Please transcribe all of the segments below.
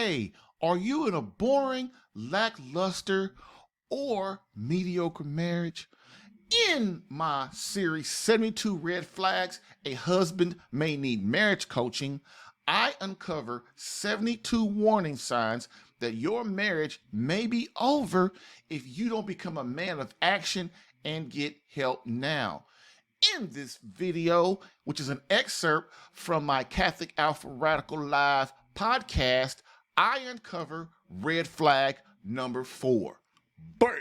Hey, are you in a boring, lackluster, or mediocre marriage? In my series 72 Red Flags A Husband May Need Marriage Coaching, I uncover 72 warning signs that your marriage may be over if you don't become a man of action and get help now. In this video, which is an excerpt from my Catholic Alpha Radical Live podcast, I uncover red flag number 4. Bam!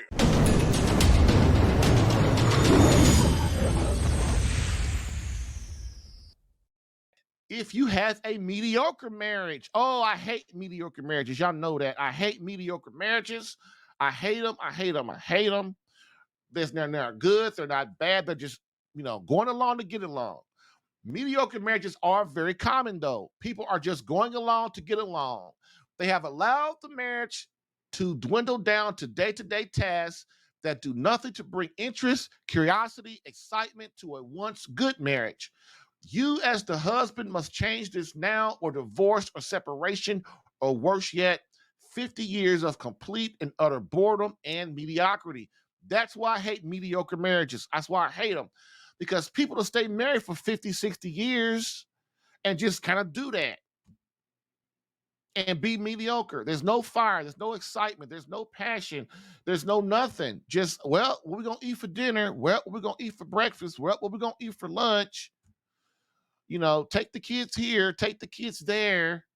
If you have a mediocre marriage, oh, I hate mediocre marriages. Y'all know that. I hate mediocre marriages. I hate them. I hate them. I hate them. They're not good. They're not bad. They're just, going along to get along. Mediocre marriages are very common, though. People are just going along to get along. They have allowed the marriage to dwindle down to day-to-day tasks that do nothing to bring interest, curiosity, excitement to a once good marriage. You, as the husband, must change this now, or divorce or separation, or worse yet, 50 years of complete and utter boredom and mediocrity. That's why I hate mediocre marriages. That's why I hate them. Because people will stay married for 50, 60 years and just kind of do that and be mediocre. There's no fire. There's no excitement. There's no passion. There's no nothing. Just, well, what we going to eat for dinner? Well, what we going to eat for breakfast? Well, what we going to eat for lunch? Take the kids here, take the kids there,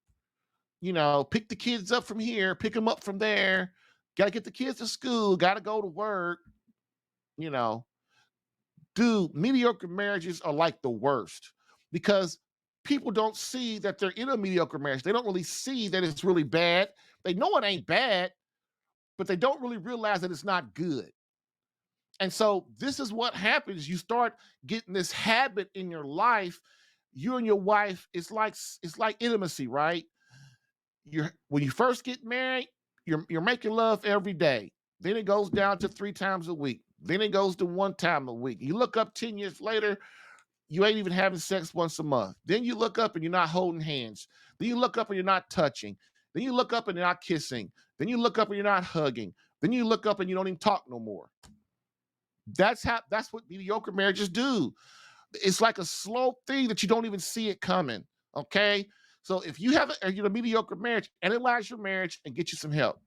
pick the kids up from here, pick them up from there. Got to get the kids to school, got to go to work. Dude, mediocre marriages are like the worst because people don't see that they're in a mediocre marriage. They don't really see that it's really bad. They know it ain't bad, but they don't really realize that it's not good. And so this is what happens. You start getting this habit in your life. You and your wife, it's like intimacy, right? When you first get married, you're making love every day. Then it goes down to 3 times a week. Then it goes to 1 time a week. You look up 10 years later, you ain't even having sex once a month. Then you look up and you're not holding hands. Then you look up and you're not touching. Then you look up and you're not kissing. Then you look up and you're not hugging. Then you look up and you don't even talk no more. That's what mediocre marriages do. It's like a slow thing that you don't even see it coming. Okay. So if you have a mediocre marriage, analyze your marriage and get you some help.